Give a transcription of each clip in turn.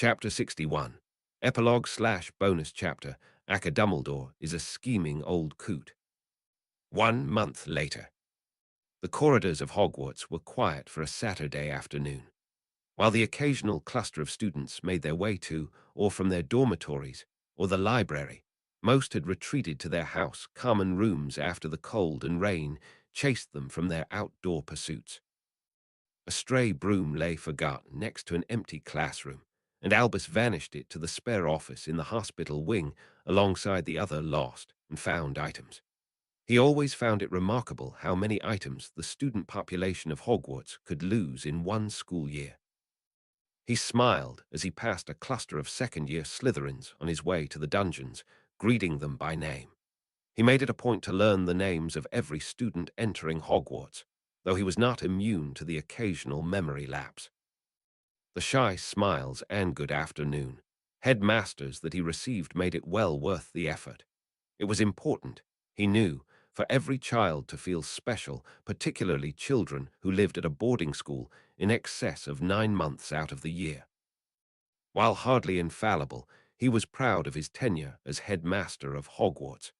Chapter 61. Epilogue/bonus chapter. Aka Dumbledore is a scheming old coot. 1 month later. The corridors of Hogwarts were quiet for a Saturday afternoon. While the occasional cluster of students made their way to, or from their dormitories, or the library, most had retreated to their house common rooms after the cold and rain chased them from their outdoor pursuits. A stray broom lay forgotten next to an empty classroom, and Albus vanished it to the spare office in the hospital wing alongside the other lost and found items. He always found it remarkable how many items the student population of Hogwarts could lose in one school year. He smiled as he passed a cluster of second-year Slytherins on his way to the dungeons, greeting them by name. He made it a point to learn the names of every student entering Hogwarts, though he was not immune to the occasional memory lapse. The shy smiles and good afternoon, headmasters that he received made it well worth the effort. It was important, he knew, for every child to feel special, particularly children who lived at a boarding school in excess of 9 months out of the year. While hardly infallible, he was proud of his tenure as headmaster of Hogwarts.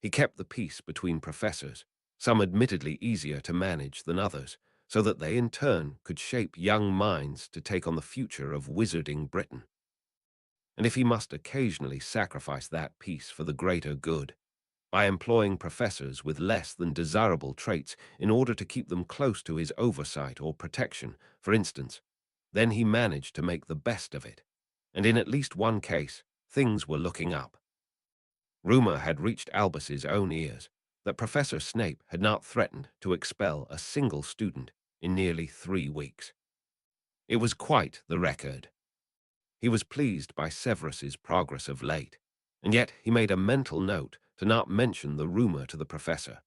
He kept the peace between professors, some admittedly easier to manage than others, so that they in turn could shape young minds to take on the future of wizarding Britain. And if he must occasionally sacrifice that peace for the greater good, by employing professors with less than desirable traits in order to keep them close to his oversight or protection, for instance, then he managed to make the best of it, and in at least one case, things were looking up. Rumor had reached Albus's own ears that Professor Snape had not threatened to expel a single student in nearly 3 weeks. It was quite the record. He was pleased by Severus's progress of late, and yet he made a mental note to not mention the rumor to the professor,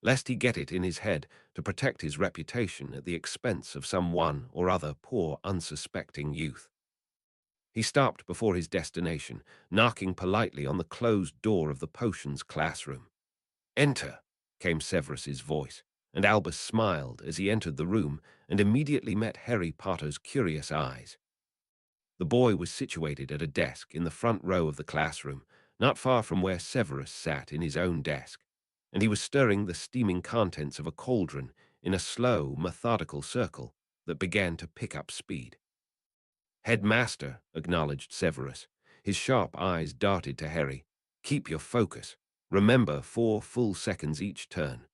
lest he get it in his head to protect his reputation at the expense of some one or other poor unsuspecting youth. He stopped before his destination, knocking politely on the closed door of the potions classroom. "Enter," came Severus's voice, and Albus smiled as he entered the room and immediately met Harry Potter's curious eyes. The boy was situated at a desk in the front row of the classroom, not far from where Severus sat in his own desk, and he was stirring the steaming contents of a cauldron in a slow, methodical circle that began to pick up speed. "Headmaster," acknowledged Severus. His sharp eyes darted to Harry. "Keep your focus. Remember 4 full seconds each turn."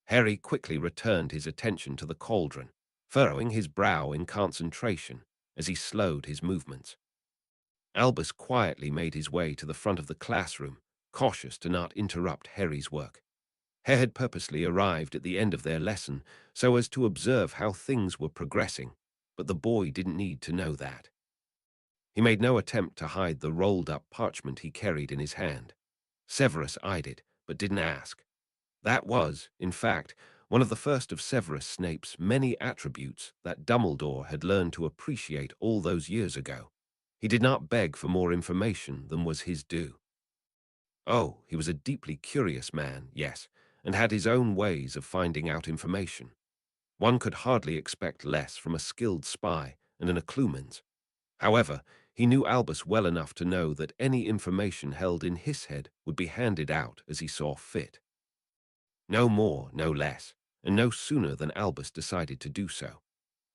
Harry quickly returned his attention to the cauldron, furrowing his brow in concentration as he slowed his movements. Albus quietly made his way to the front of the classroom, cautious to not interrupt Harry's work. Harry had purposely arrived at the end of their lesson so as to observe how things were progressing, but the boy didn't need to know that. He made no attempt to hide the rolled-up parchment he carried in his hand. Severus eyed it, but didn't ask. That was, in fact, one of the first of Severus Snape's many attributes that Dumbledore had learned to appreciate all those years ago. He did not beg for more information than was his due. Oh, he was a deeply curious man, yes, and had his own ways of finding out information. One could hardly expect less from a skilled spy and an occlumens. However, he knew Albus well enough to know that any information held in his head would be handed out as he saw fit. No more, no less, and no sooner than Albus decided to do so.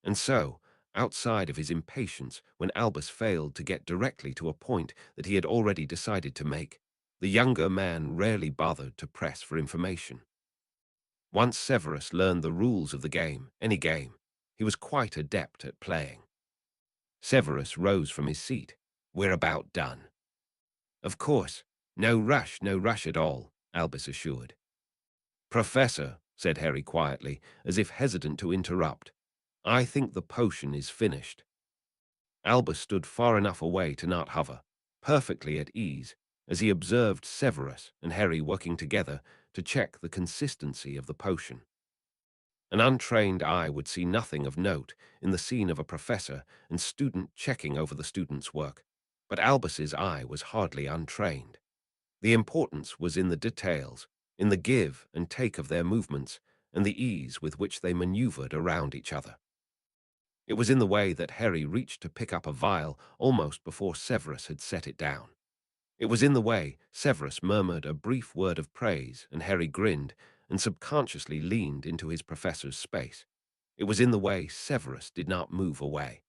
And so, outside of his impatience when Albus failed to get directly to a point that he had already decided to make, the younger man rarely bothered to press for information. Once Severus learned the rules of the game, any game, he was quite adept at playing. Severus rose from his seat. "We're about done." "Of course. No rush at all," Albus assured. "Professor," said Harry quietly, as if hesitant to interrupt, "I think the potion is finished." Albus stood far enough away to not hover, perfectly at ease, as he observed Severus and Harry working together to check the consistency of the potion. An untrained eye would see nothing of note in the scene of a professor and student checking over the student's work, but Albus's eye was hardly untrained. The importance was in the details, in the give and take of their movements, and the ease with which they maneuvered around each other. It was in the way that Harry reached to pick up a vial almost before Severus had set it down. It was in the way Severus murmured a brief word of praise and Harry grinned and subconsciously leaned into his professor's space. It was in the way Severus did not move away.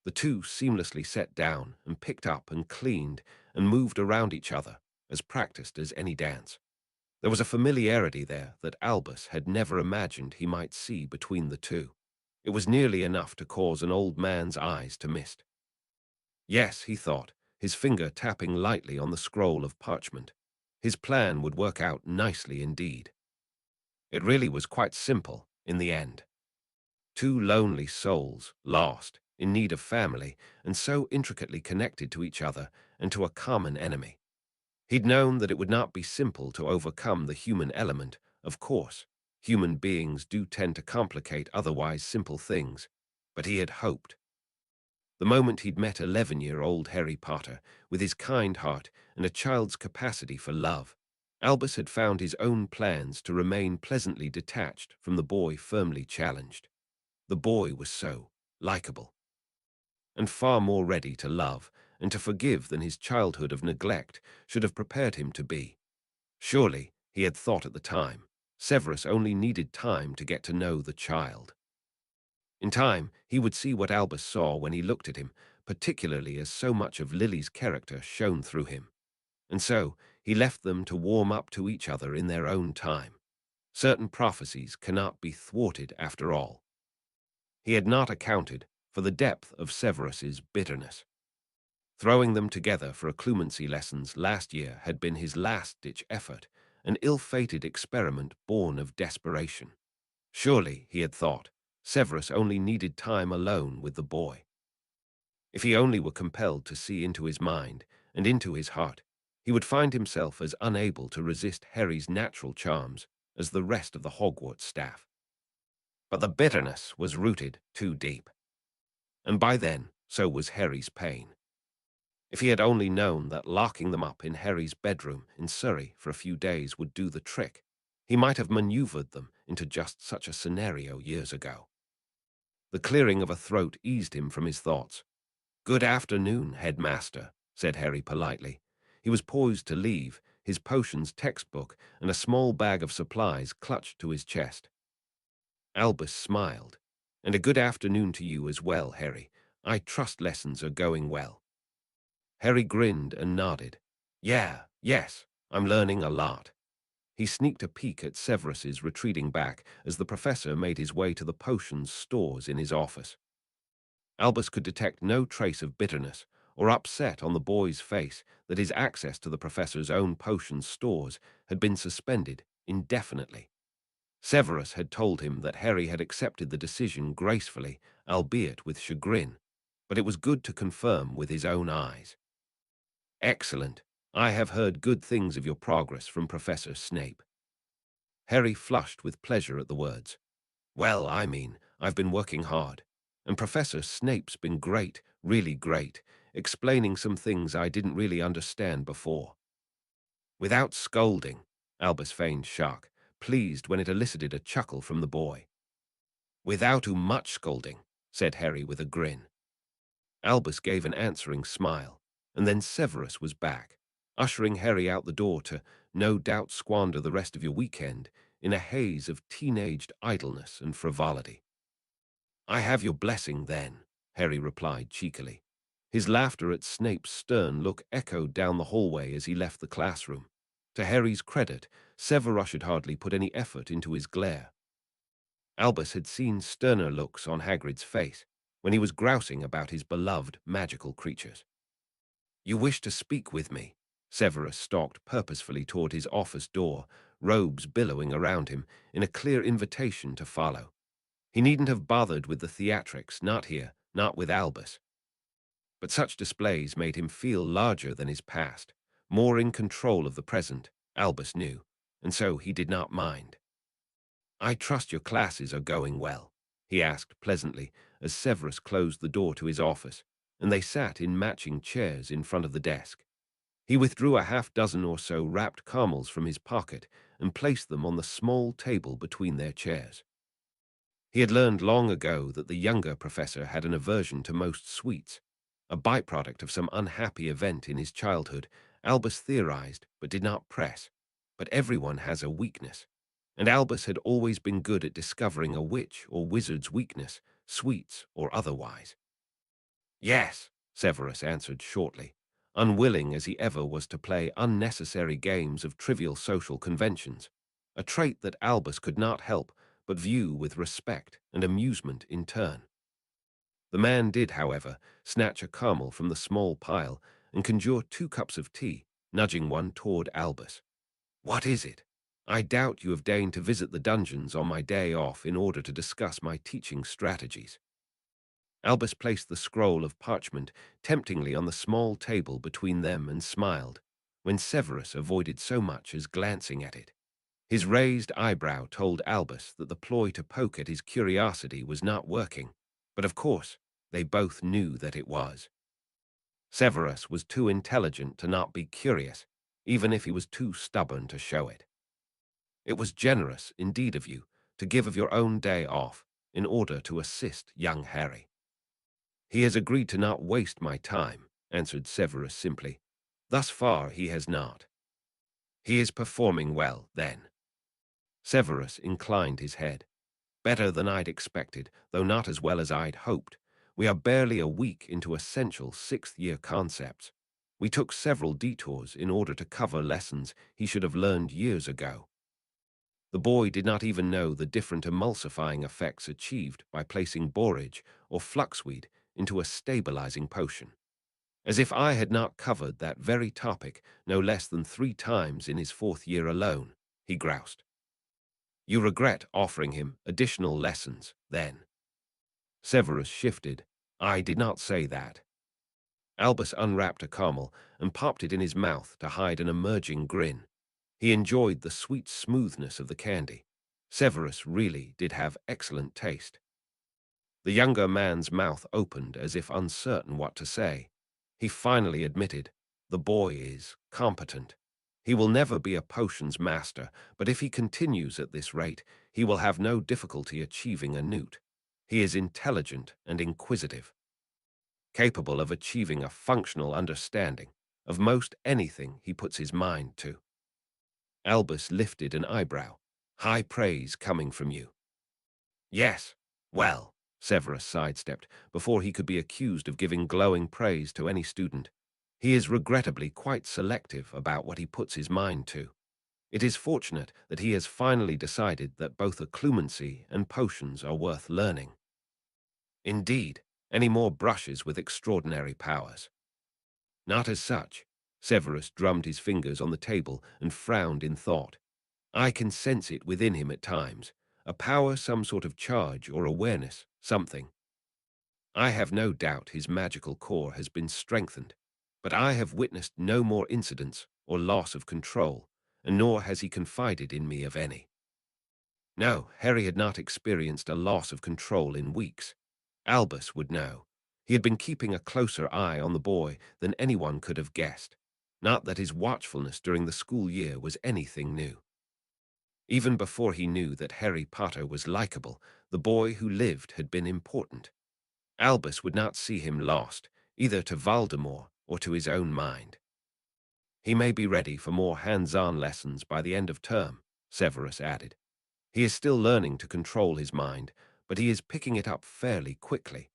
The two seamlessly sat down and picked up and cleaned and moved around each other, as practiced as any dance. There was a familiarity there that Albus had never imagined he might see between the two. It was nearly enough to cause an old man's eyes to mist. Yes, he thought, his finger tapping lightly on the scroll of parchment. His plan would work out nicely indeed. It really was quite simple in the end. Two lonely souls, lost, in need of family, and so intricately connected to each other and to a common enemy. He'd known that it would not be simple to overcome the human element, of course. Human beings do tend to complicate otherwise simple things, but he had hoped. The moment he'd met 11-year-old Harry Potter, with his kind heart and a child's capacity for love, Albus had found his own plans to remain pleasantly detached from the boy firmly challenged. The boy was so likable, and far more ready to love and to forgive than his childhood of neglect should have prepared him to be. Surely, he had thought at the time, Severus only needed time to get to know the child. In time, he would see what Albus saw when he looked at him, particularly as so much of Lily's character shone through him. And so, he left them to warm up to each other in their own time. Certain prophecies cannot be thwarted after all. He had not accounted for the depth of Severus's bitterness. Throwing them together for occlumency lessons last year had been his last-ditch effort, an ill-fated experiment born of desperation. Surely, he had thought, Severus only needed time alone with the boy. If he only were compelled to see into his mind and into his heart, he would find himself as unable to resist Harry's natural charms as the rest of the Hogwarts staff. But the bitterness was rooted too deep. And by then, so was Harry's pain. If he had only known that locking them up in Harry's bedroom in Surrey for a few days would do the trick, he might have maneuvered them into just such a scenario years ago. The clearing of a throat eased him from his thoughts. "Good afternoon, headmaster," said Harry politely. He was poised to leave, his potions textbook and a small bag of supplies clutched to his chest. Albus smiled. "And a good afternoon to you as well, Harry. I trust lessons are going well." Harry grinned and nodded. Yes, I'm learning a lot." He sneaked a peek at Severus's retreating back as the professor made his way to the potions stores in his office. Albus could detect no trace of bitterness or upset on the boy's face that his access to the professor's own potions stores had been suspended indefinitely. Severus had told him that Harry had accepted the decision gracefully, albeit with chagrin, but it was good to confirm with his own eyes. "Excellent. I have heard good things of your progress from Professor Snape." Harry flushed with pleasure at the words. "Well, I've been working hard, and Professor Snape's been great, really great, explaining some things I didn't really understand before." Without scolding, Albus feigned shock, pleased when it elicited a chuckle from the boy. "Without too much scolding," said Harry with a grin. Albus gave an answering smile, and then Severus was back, ushering Harry out the door to, no doubt, squander the rest of your weekend in a haze of teenaged idleness and frivolity. "I have your blessing, then," Harry replied cheekily. His laughter at Snape's stern look echoed down the hallway as he left the classroom. To Harry's credit, Severus had hardly put any effort into his glare. Albus had seen sterner looks on Hagrid's face when he was grousing about his beloved magical creatures. "You wish to speak with me?" Severus stalked purposefully toward his office door, robes billowing around him, in a clear invitation to follow. He needn't have bothered with the theatrics, not here, not with Albus. But such displays made him feel larger than his past, more in control of the present, Albus knew, and so he did not mind. "I trust your classes are going well," he asked pleasantly as Severus closed the door to his office, and they sat in matching chairs in front of the desk. He withdrew a half-dozen or so wrapped caramels from his pocket and placed them on the small table between their chairs. He had learned long ago that the younger professor had an aversion to most sweets, a byproduct of some unhappy event in his childhood. Albus theorized, but did not press. But everyone has a weakness, and Albus had always been good at discovering a witch or wizard's weakness, sweets or otherwise. Yes, Severus answered shortly, unwilling as he ever was to play unnecessary games of trivial social conventions, a trait that Albus could not help but view with respect and amusement in turn. The man did, however, snatch a caramel from the small pile and conjure 2 cups of tea, nudging one toward Albus. What is it? I doubt you have deigned to visit the dungeons on my day off in order to discuss my teaching strategies. Albus placed the scroll of parchment temptingly on the small table between them and smiled, when Severus avoided so much as glancing at it. His raised eyebrow told Albus that the ploy to poke at his curiosity was not working, but of course, they both knew that it was. Severus was too intelligent to not be curious, even if he was too stubborn to show it. It was generous, indeed, of you to give of your own day off in order to assist young Harry. He has agreed to not waste my time, answered Severus simply. Thus far he has not. He is performing well, then. Severus inclined his head. Better than I'd expected, though not as well as I'd hoped. We are barely a week into essential 6th-year concepts. We took several detours in order to cover lessons he should have learned years ago. The boy did not even know the different emulsifying effects achieved by placing borage or fluxweed into a stabilizing potion. As if I had not covered that very topic no less than 3 times in his 4th year alone, he groused. You regret offering him additional lessons, then? Severus shifted. I did not say that. Albus unwrapped a caramel and popped it in his mouth to hide an emerging grin. He enjoyed the sweet smoothness of the candy. Severus really did have excellent taste. The younger man's mouth opened as if uncertain what to say. He finally admitted, the boy is competent. He will never be a potions master, but if he continues at this rate, he will have no difficulty achieving a newt. He is intelligent and inquisitive, capable of achieving a functional understanding of most anything he puts his mind to. Albus lifted an eyebrow. High praise coming from you. Yes, well, Severus sidestepped before he could be accused of giving glowing praise to any student. He is regrettably quite selective about what he puts his mind to. It is fortunate that he has finally decided that both occlumency and potions are worth learning. Indeed, any more brushes with extraordinary powers? Not as such. Severus drummed his fingers on the table and frowned in thought. I can sense it within him at times, a power, some sort of charge or awareness, something. I have no doubt his magical core has been strengthened, but I have witnessed no more incidents or loss of control, and nor has he confided in me of any. No, Harry had not experienced a loss of control in weeks. Albus would know. He had been keeping a closer eye on the boy than anyone could have guessed. Not that his watchfulness during the school year was anything new. Even before he knew that Harry Potter was likable, the boy who lived had been important. Albus would not see him lost, either to Voldemort or to his own mind. He may be ready for more hands-on lessons by the end of term, Severus added. He is still learning to control his mind, but he is picking it up fairly quickly.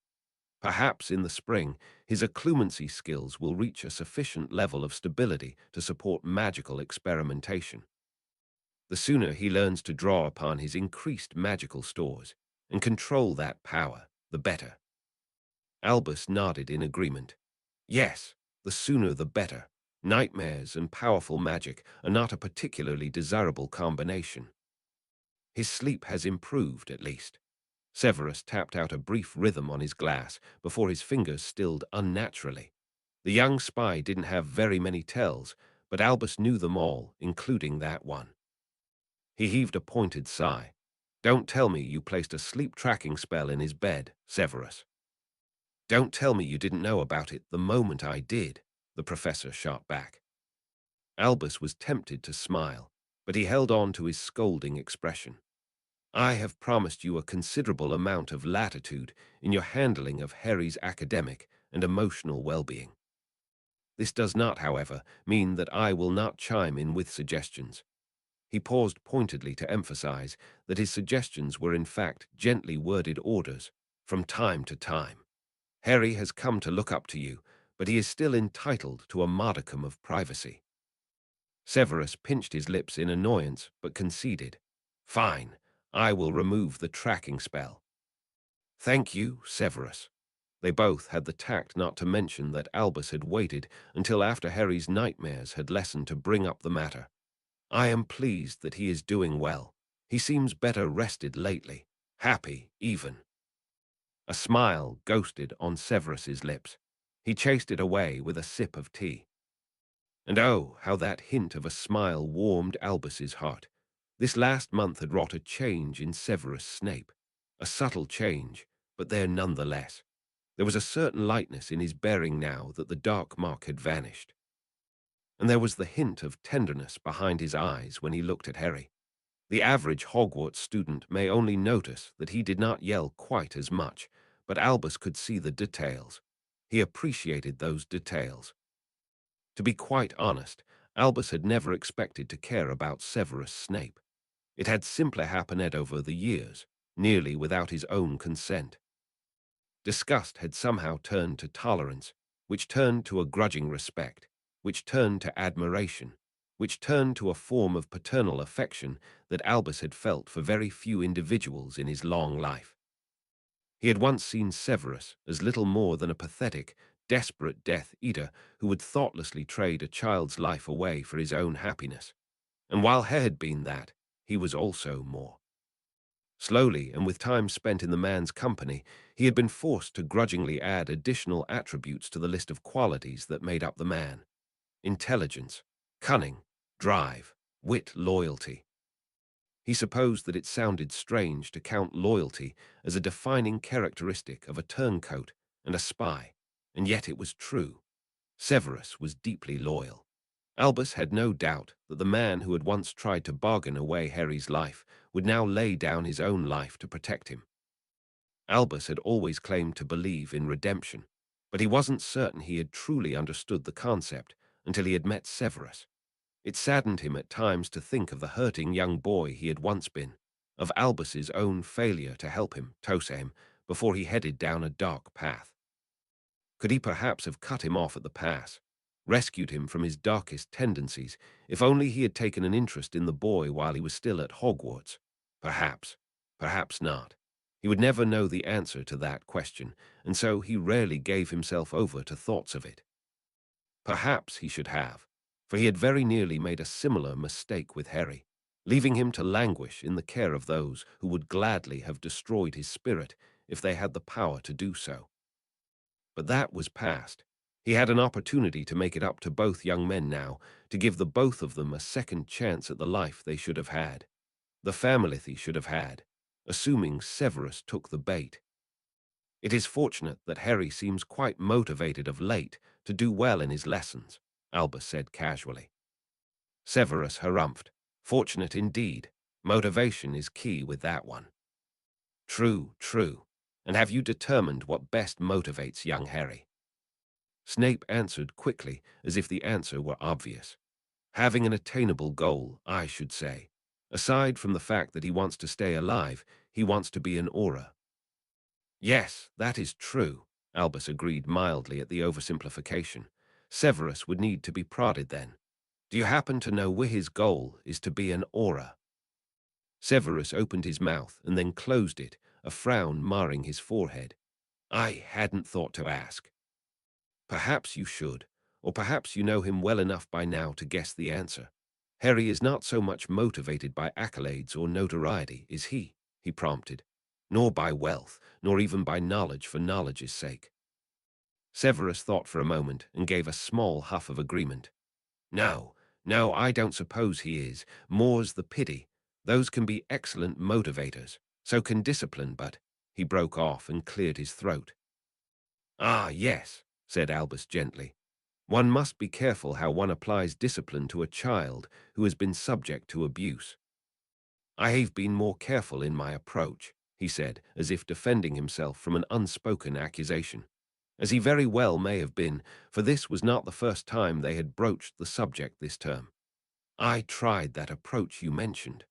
Perhaps in the spring, his occlumency skills will reach a sufficient level of stability to support magical experimentation. The sooner he learns to draw upon his increased magical stores and control that power, the better. Albus nodded in agreement. Yes, the sooner the better. Nightmares and powerful magic are not a particularly desirable combination. His sleep has improved, at least. Severus tapped out a brief rhythm on his glass before his fingers stilled unnaturally. The young spy didn't have very many tells, but Albus knew them all, including that one. He heaved a pointed sigh. Don't tell me you placed a sleep-tracking spell in his bed, Severus. Don't tell me you didn't know about it the moment I did, the professor shot back. Albus was tempted to smile, but he held on to his scolding expression. I have promised you a considerable amount of latitude in your handling of Harry's academic and emotional well-being. This does not, however, mean that I will not chime in with suggestions. He paused pointedly to emphasize that his suggestions were in fact gently worded orders from time to time. Harry has come to look up to you, but he is still entitled to a modicum of privacy. Severus pinched his lips in annoyance, but conceded. Fine, I will remove the tracking spell. Thank you, Severus. They both had the tact not to mention that Albus had waited until after Harry's nightmares had lessened to bring up the matter. I am pleased that he is doing well. He seems better rested lately, happy even. A smile ghosted on Severus's lips. He chased it away with a sip of tea. And oh, how that hint of a smile warmed Albus's heart. This last month had wrought a change in Severus Snape. A subtle change, but there nonetheless. There was a certain lightness in his bearing now that the dark mark had vanished. And there was the hint of tenderness behind his eyes when he looked at Harry. The average Hogwarts student may only notice that he did not yell quite as much, but Albus could see the details. He appreciated those details. To be quite honest, Albus had never expected to care about Severus Snape. It had simply happened over the years, nearly without his own consent. Disgust had somehow turned to tolerance, which turned to a grudging respect, which turned to admiration, which turned to a form of paternal affection that Albus had felt for very few individuals in his long life. He had once seen Severus as little more than a pathetic, desperate Death Eater who would thoughtlessly trade a child's life away for his own happiness. And while Harry had been that, he was also more. Slowly, and with time spent in the man's company, he had been forced to grudgingly add additional attributes to the list of qualities that made up the man. Intelligence, cunning, drive, wit, loyalty. He supposed that it sounded strange to count loyalty as a defining characteristic of a turncoat and a spy, and yet it was true. Severus was deeply loyal. Albus had no doubt that the man who had once tried to bargain away Harry's life would now lay down his own life to protect him. Albus had always claimed to believe in redemption, but he wasn't certain he had truly understood the concept until he had met Severus. It saddened him at times to think of the hurting young boy he had once been, of Albus's own failure to help him, him, before he headed down a dark path. Could he perhaps have cut him off at the pass, rescued him from his darkest tendencies, if only he had taken an interest in the boy while he was still at Hogwarts? Perhaps, perhaps not. He would never know the answer to that question, and so he rarely gave himself over to thoughts of it. Perhaps he should have, for he had very nearly made a similar mistake with Harry, leaving him to languish in the care of those who would gladly have destroyed his spirit if they had the power to do so. But that was past. He had an opportunity to make it up to both young men now, to give the both of them a second chance at the life they should have had, the family they should have had, assuming Severus took the bait. It is fortunate that Harry seems quite motivated of late to do well in his lessons, Albus said casually. Severus harumphed. Fortunate indeed. Motivation is key with that one. True, true. And have you determined what best motivates young Harry? Snape answered quickly, as if the answer were obvious. Having an attainable goal, I should say. Aside from the fact that he wants to stay alive, he wants to be an Auror. Yes, that is true, Albus agreed mildly at the oversimplification. Severus would need to be prodded then. Do you happen to know where his goal is to be an Auror? Severus opened his mouth and then closed it, a frown marring his forehead. I hadn't thought to ask. Perhaps you should, or perhaps you know him well enough by now to guess the answer. Harry is not so much motivated by accolades or notoriety, is he? He prompted. Nor by wealth, nor even by knowledge for knowledge's sake. Severus thought for a moment and gave a small huff of agreement. No, no, I don't suppose he is. More's the pity. Those can be excellent motivators. So can discipline, but... He broke off and cleared his throat. Ah, yes, said Albus gently. One must be careful how one applies discipline to a child who has been subject to abuse. I have been more careful in my approach, he said, as if defending himself from an unspoken accusation. As he very well may have been, for this was not the first time they had broached the subject this term. I tried that approach you mentioned.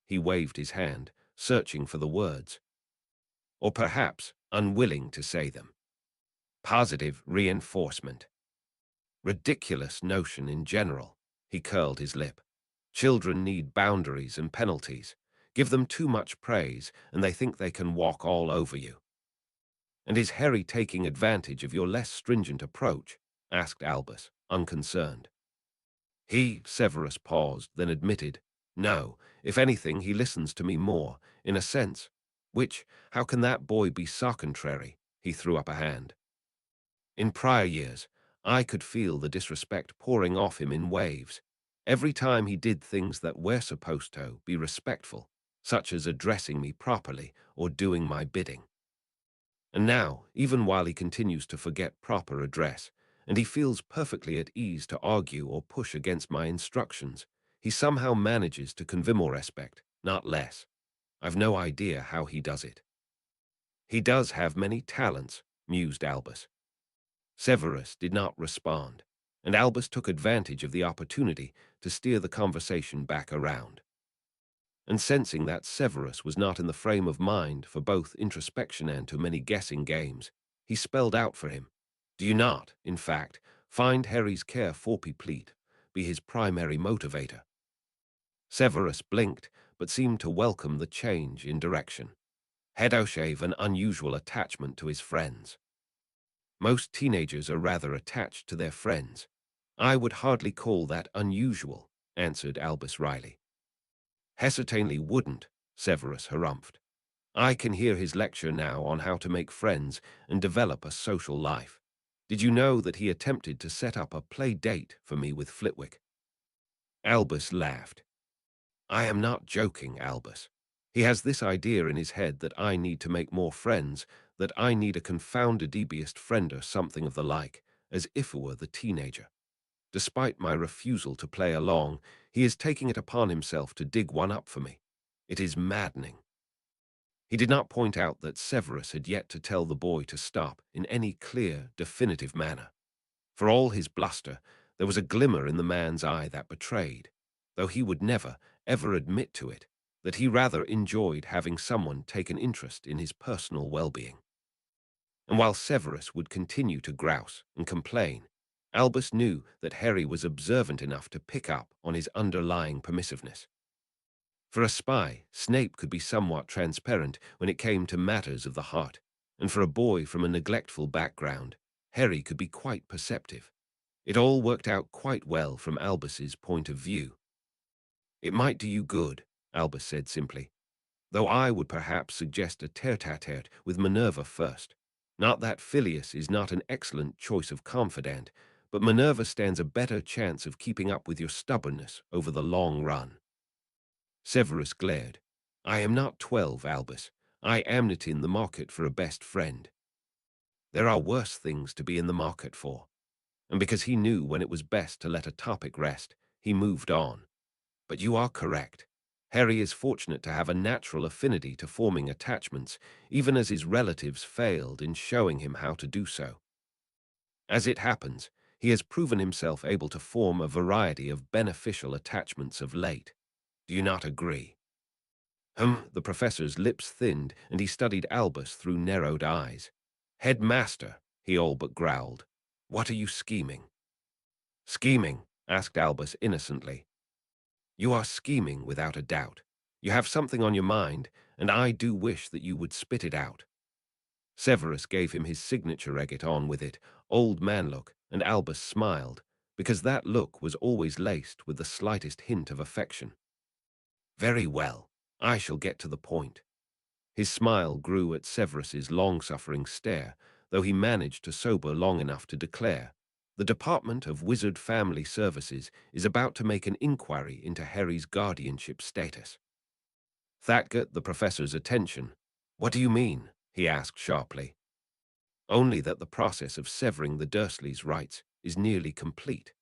He waved his hand, searching for the words. Or perhaps unwilling to say them. Positive reinforcement. Ridiculous notion in general. He curled his lip. Children need boundaries and penalties. Give them too much praise, and they think they can walk all over you. And is Harry taking advantage of your less stringent approach? Asked Albus, unconcerned. Severus paused, then admitted, no, if anything, he listens to me more, in a sense. Which, how can that boy be so contrary? He threw up a hand. In prior years, I could feel the disrespect pouring off him in waves. Every time he did things that were supposed to be respectful, such as addressing me properly or doing my bidding. And now, even while he continues to forget proper address, and he feels perfectly at ease to argue or push against my instructions, he somehow manages to convey more respect, not less. I've no idea how he does it. He does have many talents, mused Albus. Severus did not respond, and Albus took advantage of the opportunity to steer the conversation back around. And sensing that Severus was not in the frame of mind for both introspection and too many guessing games, he spelled out for him, do you not, in fact, find Harry's care for Pleat be his primary motivator? Severus blinked, but seemed to welcome the change in direction. Had O'Shave an unusual attachment to his friends. Most teenagers are rather attached to their friends. I would hardly call that unusual, answered Albus Riley. Hesitatingly wouldn't, Severus harumphed. I can hear his lecture now on how to make friends and develop a social life. Did you know that he attempted to set up a play date for me with Flitwick? Albus laughed. I am not joking, Albus. He has this idea in his head that I need to make more friends, that I need a confounded debiest friend or something of the like, as if it were the teenager. Despite my refusal to play along, he is taking it upon himself to dig one up for me. It is maddening. He did not point out that Severus had yet to tell the boy to stop in any clear, definitive manner. For all his bluster, there was a glimmer in the man's eye that betrayed, though he would never, ever admit to it, that he rather enjoyed having someone take an interest in his personal well-being. And while Severus would continue to grouse and complain, Albus knew that Harry was observant enough to pick up on his underlying permissiveness. For a spy, Snape could be somewhat transparent when it came to matters of the heart, and for a boy from a neglectful background, Harry could be quite perceptive. It all worked out quite well from Albus's point of view. It might do you good, Albus said simply, though I would perhaps suggest a tete-a-tete with Minerva first. Not that Phileas is not an excellent choice of confidant, but Minerva stands a better chance of keeping up with your stubbornness over the long run. Severus glared. I am not 12, Albus. I am not in the market for a best friend. There are worse things to be in the market for. And because he knew when it was best to let a topic rest, he moved on. But you are correct. Harry is fortunate to have a natural affinity to forming attachments, even as his relatives failed in showing him how to do so. As it happens, he has proven himself able to form a variety of beneficial attachments of late. Do you not agree? The professor's lips thinned, and he studied Albus through narrowed eyes. Headmaster, he all but growled. What are you scheming? Scheming? Asked Albus innocently. You are scheming without a doubt. You have something on your mind, and I do wish that you would spit it out. Severus gave him his signature egg it on with it, old man look, and Albus smiled, because that look was always laced with the slightest hint of affection. Very well, I shall get to the point. His smile grew at Severus's long-suffering stare, though he managed to sober long enough to declare, the Department of Wizard Family Services is about to make an inquiry into Harry's guardianship status. That got the professor's attention. What do you mean? He asked sharply. Only that the process of severing the Dursleys' rights is nearly complete.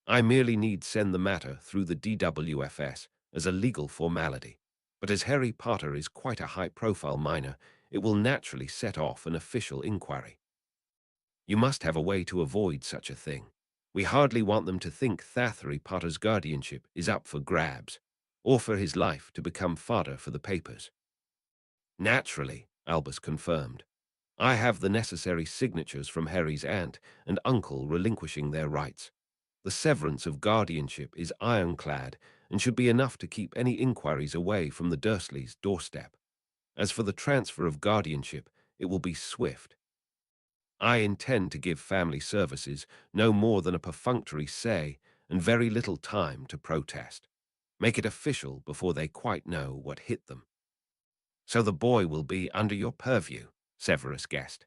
I merely need send the matter through the DWFS as a legal formality. But as Harry Potter is quite a high-profile minor, it will naturally set off an official inquiry. You must have a way to avoid such a thing. We hardly want them to think Harry Potter's guardianship is up for grabs, or for his life to become fodder for the papers. Naturally, Albus confirmed. I have the necessary signatures from Harry's aunt and uncle relinquishing their rights. The severance of guardianship is ironclad and should be enough to keep any inquiries away from the Dursleys' doorstep. As for the transfer of guardianship, it will be swift. I intend to give family services no more than a perfunctory say and very little time to protest. Make it official before they quite know what hit them. So the boy will be under your purview, Severus guessed.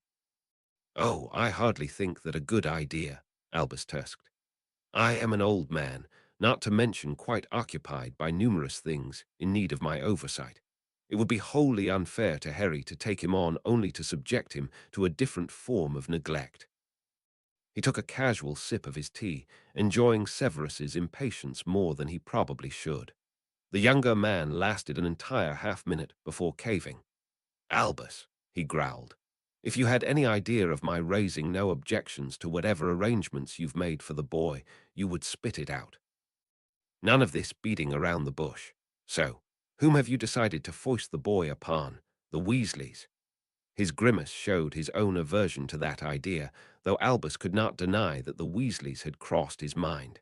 Oh, I hardly think that a good idea, Albus tusked. I am an old man, not to mention quite occupied by numerous things in need of my oversight. It would be wholly unfair to Harry to take him on only to subject him to a different form of neglect. He took a casual sip of his tea, enjoying Severus's impatience more than he probably should. The younger man lasted an entire half-minute before caving. Albus, he growled, if you had any idea of my raising no objections to whatever arrangements you've made for the boy, you would spit it out. None of this beating around the bush. So, whom have you decided to foist the boy upon? The Weasleys? His grimace showed his own aversion to that idea, though Albus could not deny that the Weasleys had crossed his mind.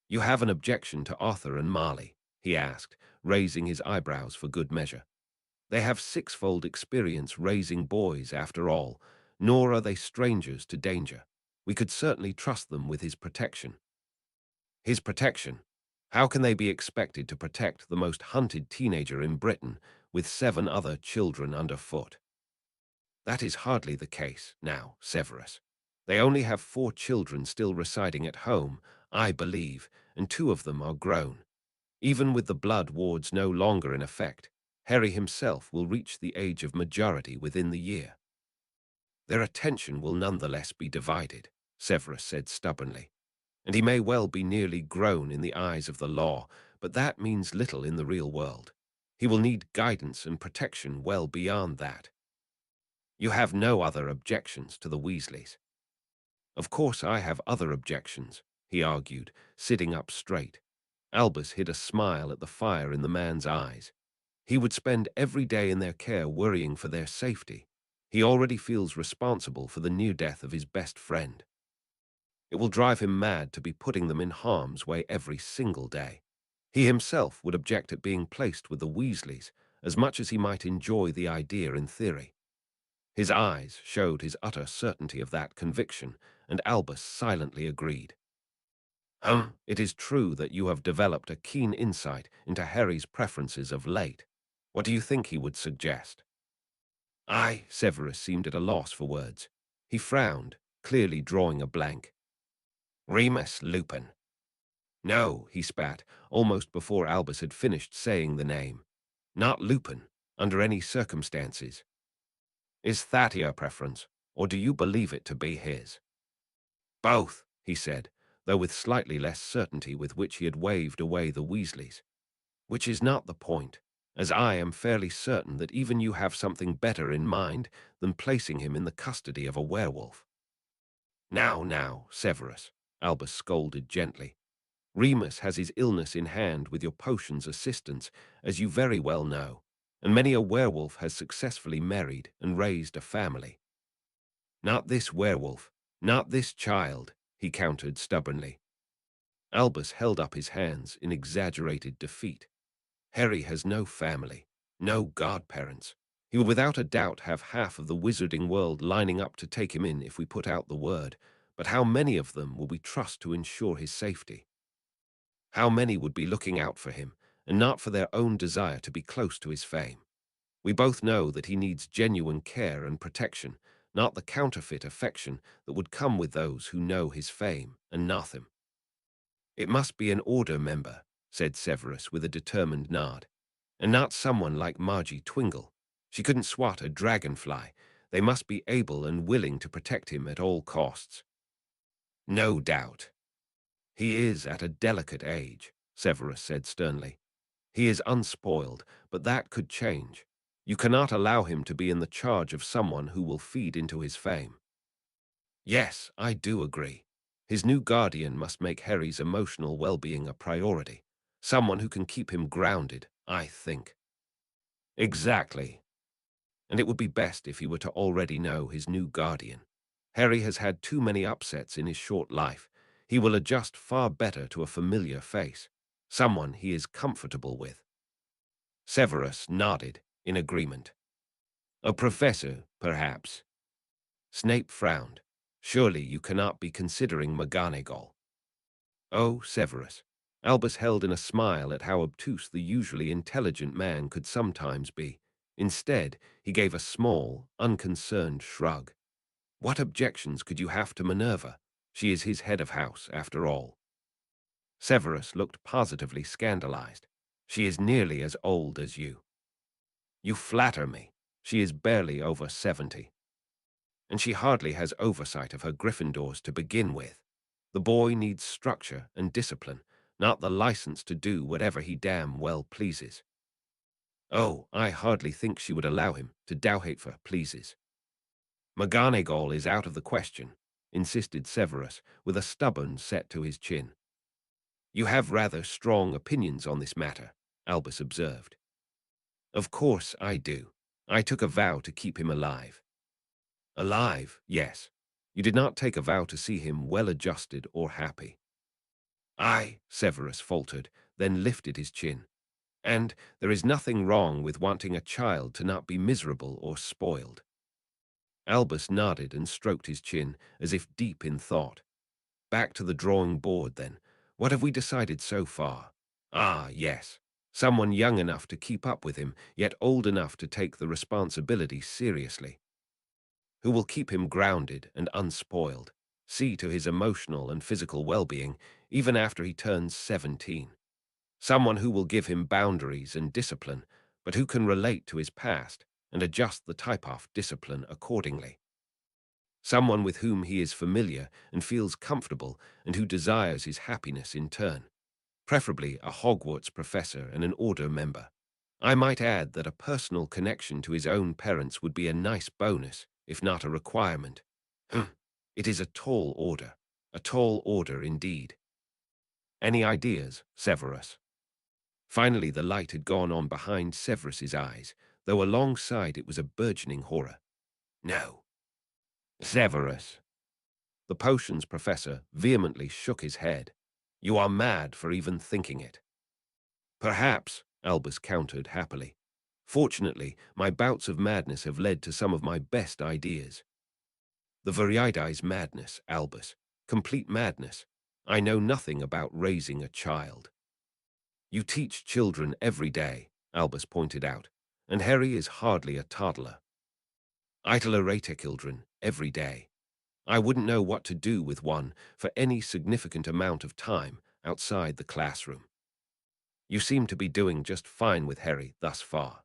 You have an objection to Arthur and Marley? He asked, raising his eyebrows for good measure. They have sixfold experience raising boys, after all, nor are they strangers to danger. We could certainly trust them with his protection. His protection? How can they be expected to protect the most hunted teenager in Britain with 7 other children underfoot? That is hardly the case now, Severus. They only have 4 children still residing at home, I believe, and 2 of them are grown. Even with the blood wards no longer in effect, Harry himself will reach the age of majority within the year. Their attention will nonetheless be divided, Severus said stubbornly, and he may well be nearly grown in the eyes of the law, but that means little in the real world. He will need guidance and protection well beyond that. You have no other objections to the Weasleys? Of course I have other objections, he argued, sitting up straight. Albus hid a smile at the fire in the man's eyes. He would spend every day in their care worrying for their safety. He already feels responsible for the near death of his best friend. It will drive him mad to be putting them in harm's way every single day. He himself would object at being placed with the Weasleys, as much as he might enjoy the idea in theory. His eyes showed his utter certainty of that conviction, and Albus silently agreed. It is true that you have developed a keen insight into Harry's preferences of late. What do you think he would suggest? Severus seemed at a loss for words. He frowned, clearly drawing a blank. Remus Lupin. No, he spat, almost before Albus had finished saying the name. Not Lupin, under any circumstances. Is that your preference, or do you believe it to be his? Both, he said, though with slightly less certainty with which he had waved away the Weasleys. Which is not the point, as I am fairly certain that even you have something better in mind than placing him in the custody of a werewolf. Now, Severus, Albus scolded gently. Remus has his illness in hand with your potion's assistance, as you very well know, and many a werewolf has successfully married and raised a family. Not this werewolf, not this child, he countered stubbornly. Albus held up his hands in exaggerated defeat. Harry has no family, no godparents. He will without a doubt have half of the wizarding world lining up to take him in if we put out the word, but how many of them will we trust to ensure his safety? How many would be looking out for him, and not for their own desire to be close to his fame? We both know that he needs genuine care and protection, not the counterfeit affection that would come with those who know his fame and not him. It must be an order member, said Severus with a determined nod, and not someone like Margie Twingle. She couldn't swat a dragonfly. They must be able and willing to protect him at all costs. No doubt. He is at a delicate age, Severus said sternly. He is unspoiled, but that could change. You cannot allow him to be in the charge of someone who will feed into his fame. Yes, I do agree. His new guardian must make Harry's emotional well-being a priority. Someone who can keep him grounded, I think. Exactly. And it would be best if he were to already know his new guardian. Harry has had too many upsets in his short life. He will adjust far better to a familiar face, someone he is comfortable with. Severus nodded in agreement. A professor, perhaps. Snape frowned. Surely you cannot be considering McGonagall. Oh, Severus. Albus held in a smile at how obtuse the usually intelligent man could sometimes be. Instead, he gave a small, unconcerned shrug. What objections could you have to Minerva? She is his head of house, after all. Severus looked positively scandalized. She is nearly as old as you. You flatter me. She is barely over 70. And she hardly has oversight of her Gryffindors to begin with. The boy needs structure and discipline, not the license to do whatever he damn well pleases. Oh, I hardly think she would allow him to Dowhatefer pleases. McGonagall is out of the question, insisted Severus, with a stubborn set to his chin. You have rather strong opinions on this matter, Albus observed. Of course I do. I took a vow to keep him alive. Alive, yes. You did not take a vow to see him well-adjusted or happy. Aye, Severus faltered, then lifted his chin. And there is nothing wrong with wanting a child to not be miserable or spoiled. Albus nodded and stroked his chin, as if deep in thought. Back to the drawing board, then. What have we decided so far? Ah, yes. Someone young enough to keep up with him, yet old enough to take the responsibility seriously. Who will keep him grounded and unspoiled, see to his emotional and physical well-being, even after he turns 17. Someone who will give him boundaries and discipline, but who can relate to his past and adjust the type-off discipline accordingly. Someone with whom he is familiar and feels comfortable and who desires his happiness in turn. Preferably a Hogwarts professor and an Order member. I might add that a personal connection to his own parents would be a nice bonus, if not a requirement. It is a tall order indeed. Any ideas, Severus? Finally the light had gone on behind Severus's eyes, though alongside it was a burgeoning horror. No. Severus. The potions professor vehemently shook his head. You are mad for even thinking it. Perhaps, Albus countered happily. Fortunately, my bouts of madness have led to some of my best ideas. The Viridi's madness, Albus. Complete madness. I know nothing about raising a child. You teach children every day, Albus pointed out, and Harry is hardly a toddler. Itelorate children every day. I wouldn't know what to do with one for any significant amount of time outside the classroom. You seem to be doing just fine with Harry thus far.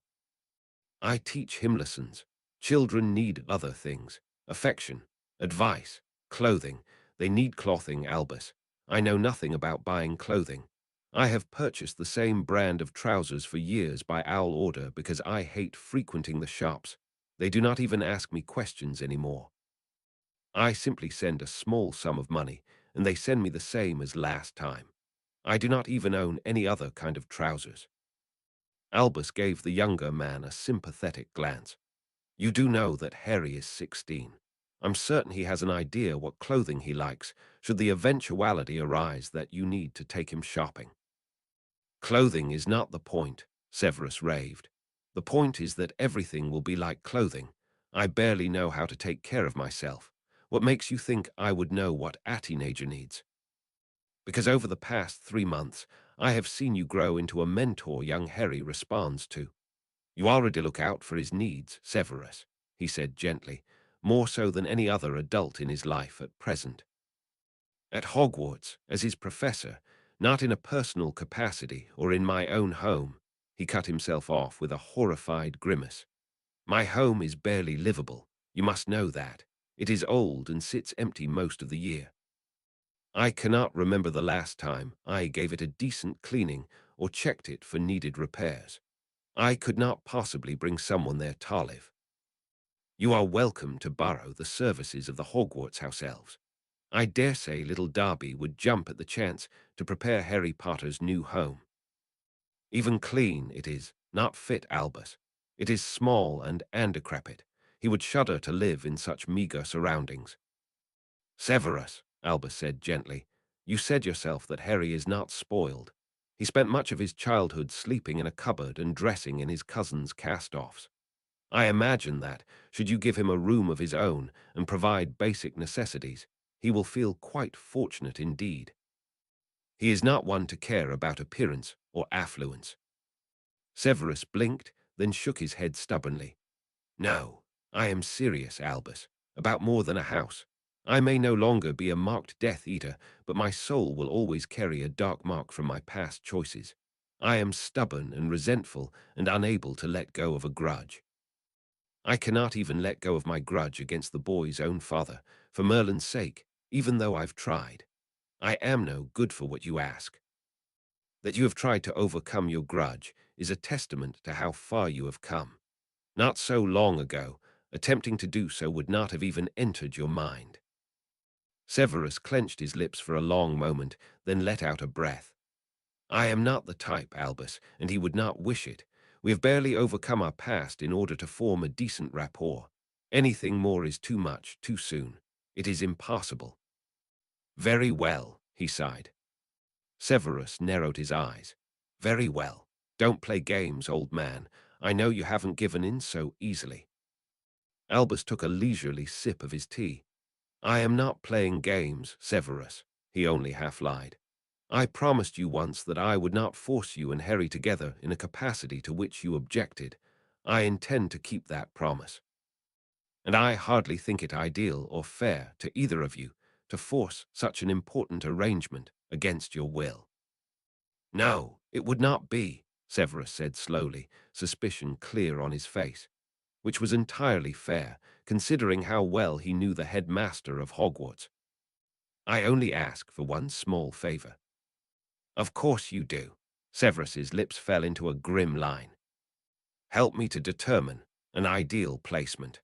I teach him lessons. Children need other things. Affection, advice, clothing. They need clothing, Albus. I know nothing about buying clothing. I have purchased the same brand of trousers for years by owl order because I hate frequenting the shops. They do not even ask me questions anymore. I simply send a small sum of money, and they send me the same as last time. I do not even own any other kind of trousers. Albus gave the younger man a sympathetic glance. You do know that Harry is 16. I'm certain he has an idea what clothing he likes, should the eventuality arise that you need to take him shopping. Clothing is not the point, Severus raved. The point is that everything will be like clothing. I barely know how to take care of myself. What makes you think I would know what a teenager needs? Because over the past 3 months, I have seen you grow into a mentor young Harry responds to. You already look out for his needs, Severus, he said gently, more so than any other adult in his life at present. At Hogwarts, as his professor, not in a personal capacity or in my own home, he cut himself off with a horrified grimace. My home is barely livable, you must know that. It is old and sits empty most of the year. I cannot remember the last time I gave it a decent cleaning or checked it for needed repairs. I could not possibly bring someone there to live. You are welcome to borrow the services of the Hogwarts house elves. I dare say little Darby would jump at the chance to prepare Harry Potter's new home. Even clean it is, not fit Albus. It is small and decrepit. He would shudder to live in such meagre surroundings. Severus, Albus said gently, you said yourself that Harry is not spoiled. He spent much of his childhood sleeping in a cupboard and dressing in his cousin's cast-offs. I imagine that, should you give him a room of his own and provide basic necessities, he will feel quite fortunate indeed. He is not one to care about appearance or affluence. Severus blinked, then shook his head stubbornly. No, I am serious, Albus, about more than a house. I may no longer be a marked Death Eater, but my soul will always carry a dark mark from my past choices. I am stubborn and resentful and unable to let go of a grudge. I cannot even let go of my grudge against the boy's own father, for Merlin's sake, even though I've tried. I am no good for what you ask. That you have tried to overcome your grudge is a testament to how far you have come. Not so long ago, attempting to do so would not have even entered your mind. Severus clenched his lips for a long moment, then let out a breath. I am not the type, Albus, and he would not wish it. We have barely overcome our past in order to form a decent rapport. Anything more is too much, too soon. It is impossible. Very well, he sighed. Severus narrowed his eyes. Very well. Don't play games, old man. I know you haven't given in so easily. Albus took a leisurely sip of his tea. I am not playing games, Severus, he only half lied. I promised you once that I would not force you and Harry together in a capacity to which you objected. I intend to keep that promise. And I hardly think it ideal or fair to either of you to force such an important arrangement against your will. No, it would not be, Severus said slowly, suspicion clear on his face, which was entirely fair, considering how well he knew the headmaster of Hogwarts. I only ask for one small favor. Of course you do. Severus's lips fell into a grim line. Help me to determine an ideal placement.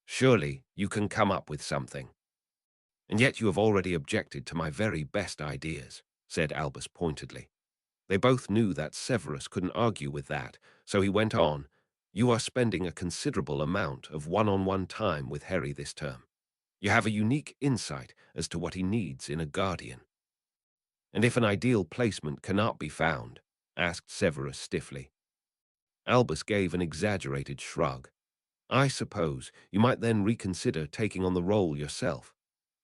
Surely you can come up with something. And yet you have already objected to my very best ideas, said Albus pointedly. They both knew that Severus couldn't argue with that, so he went on, you are spending a considerable amount of one-on-one time with Harry this term. You have a unique insight as to what he needs in a guardian. And if an ideal placement cannot be found, asked Severus stiffly. Albus gave an exaggerated shrug. I suppose you might then reconsider taking on the role yourself.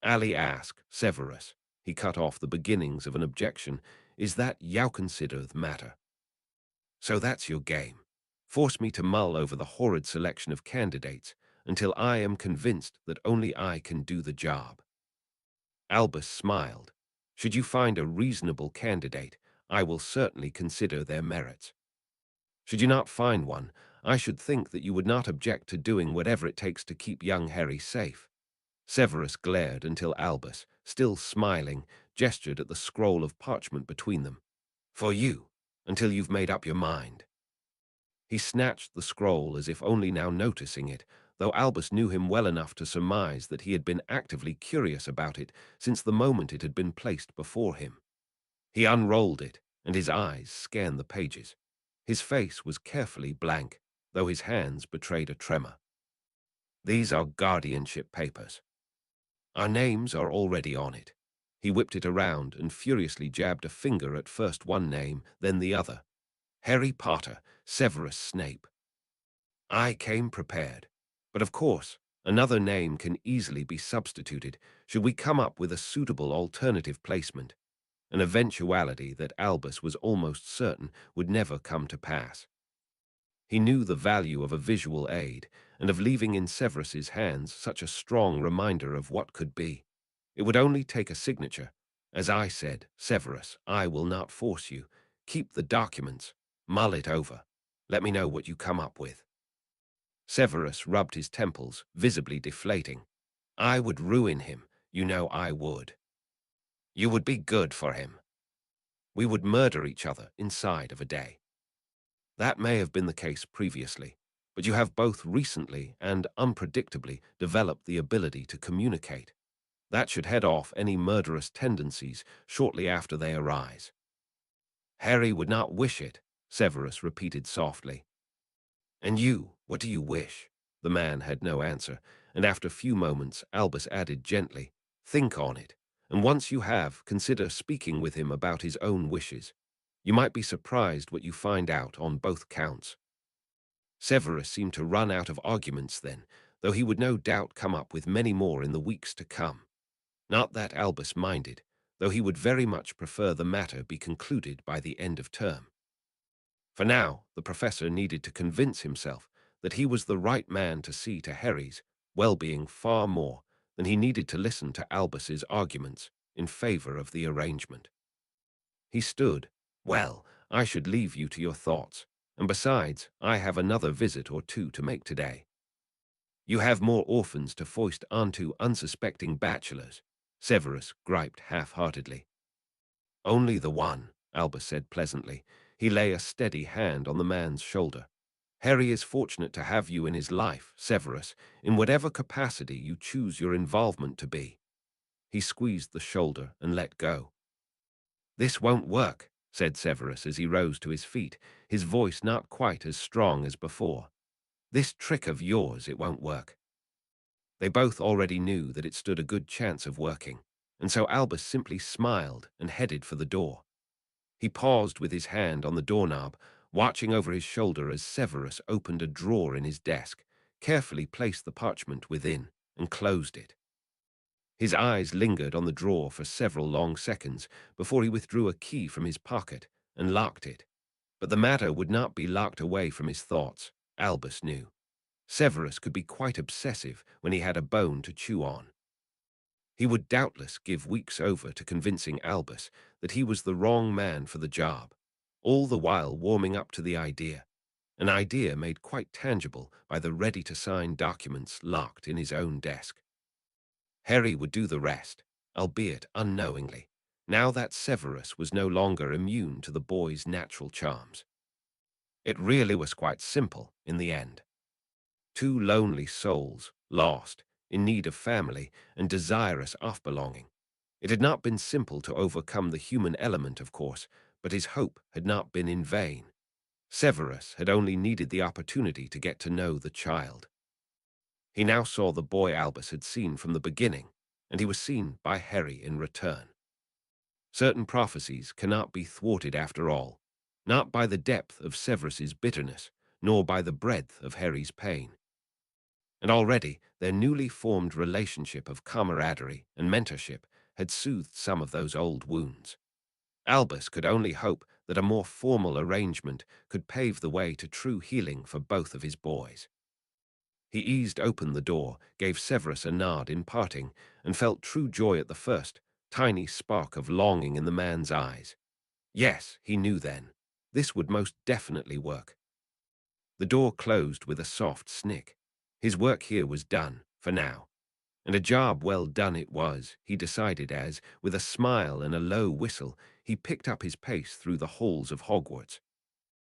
Ali asked Severus. He cut off the beginnings of an objection. Is that you consider the matter? So that's your game. Force me to mull over the horrid selection of candidates until I am convinced that only I can do the job. Albus smiled. Should you find a reasonable candidate, I will certainly consider their merits. Should you not find one, I should think that you would not object to doing whatever it takes to keep young Harry safe. Severus glared until Albus, still smiling, gestured at the scroll of parchment between them. For you, until you've made up your mind. He snatched the scroll as if only now noticing it, though Albus knew him well enough to surmise that he had been actively curious about it since the moment it had been placed before him. He unrolled it, and his eyes scanned the pages. His face was carefully blank, though his hands betrayed a tremor. These are guardianship papers. Our names are already on it. He whipped it around and furiously jabbed a finger at first one name, then the other. Harry Potter, Severus Snape. I came prepared. But of course, another name can easily be substituted should we come up with a suitable alternative placement, an eventuality that Albus was almost certain would never come to pass. He knew the value of a visual aid and of leaving in Severus's hands such a strong reminder of what could be. It would only take a signature. As I said, Severus, I will not force you. Keep the documents. Mull it over. Let me know what you come up with. Severus rubbed his temples, visibly deflating. I would ruin him. You know I would. You would be good for him. We would murder each other inside of a day. That may have been the case previously, but you have both recently and unpredictably developed the ability to communicate. That should head off any murderous tendencies shortly after they arise. Harry would not wish it, Severus repeated softly. And you, what do you wish? The man had no answer, and after a few moments Albus added gently, think on it, and once you have, consider speaking with him about his own wishes. You might be surprised what you find out on both counts. Severus seemed to run out of arguments then, though he would no doubt come up with many more in the weeks to come. Not that Albus minded, though he would very much prefer the matter be concluded by the end of term. For now, the professor needed to convince himself that he was the right man to see to Harry's well-being far more than he needed to listen to Albus's arguments in favor of the arrangement. He stood. Well, I should leave you to your thoughts, and besides, I have another visit or two to make today. You have more orphans to foist onto unsuspecting bachelors, Severus griped half-heartedly. Only the one, Albus said pleasantly. He lay a steady hand on the man's shoulder. Harry is fortunate to have you in his life, Severus, in whatever capacity you choose your involvement to be. He squeezed the shoulder and let go. This won't work, said Severus as he rose to his feet, his voice not quite as strong as before. This trick of yours, it won't work. They both already knew that it stood a good chance of working, and so Albus simply smiled and headed for the door. He paused with his hand on the doorknob, watching over his shoulder as Severus opened a drawer in his desk, carefully placed the parchment within, and closed it. His eyes lingered on the drawer for several long seconds before he withdrew a key from his pocket and locked it. But the matter would not be locked away from his thoughts, Albus knew. Severus could be quite obsessive when he had a bone to chew on. He would doubtless give weeks over to convincing Albus that he was the wrong man for the job, all the while warming up to the idea, an idea made quite tangible by the ready-to-sign documents locked in his own desk. Harry would do the rest, albeit unknowingly, now that Severus was no longer immune to the boy's natural charms. It really was quite simple in the end. Two lonely souls, lost, in need of family and desirous of belonging. It had not been simple to overcome the human element, of course, but his hope had not been in vain. Severus had only needed the opportunity to get to know the child. He now saw the boy Albus had seen from the beginning, and he was seen by Harry in return. Certain prophecies cannot be thwarted after all, not by the depth of Severus's bitterness, nor by the breadth of Harry's pain. And already their newly formed relationship of camaraderie and mentorship had soothed some of those old wounds. Albus could only hope that a more formal arrangement could pave the way to true healing for both of his boys. He eased open the door, gave Severus a nod in parting, and felt true joy at the first, tiny spark of longing in the man's eyes. Yes, he knew then. This would most definitely work. The door closed with a soft snick. His work here was done, for now. And a job well done it was, he decided as, with a smile and a low whistle, he picked up his pace through the halls of Hogwarts.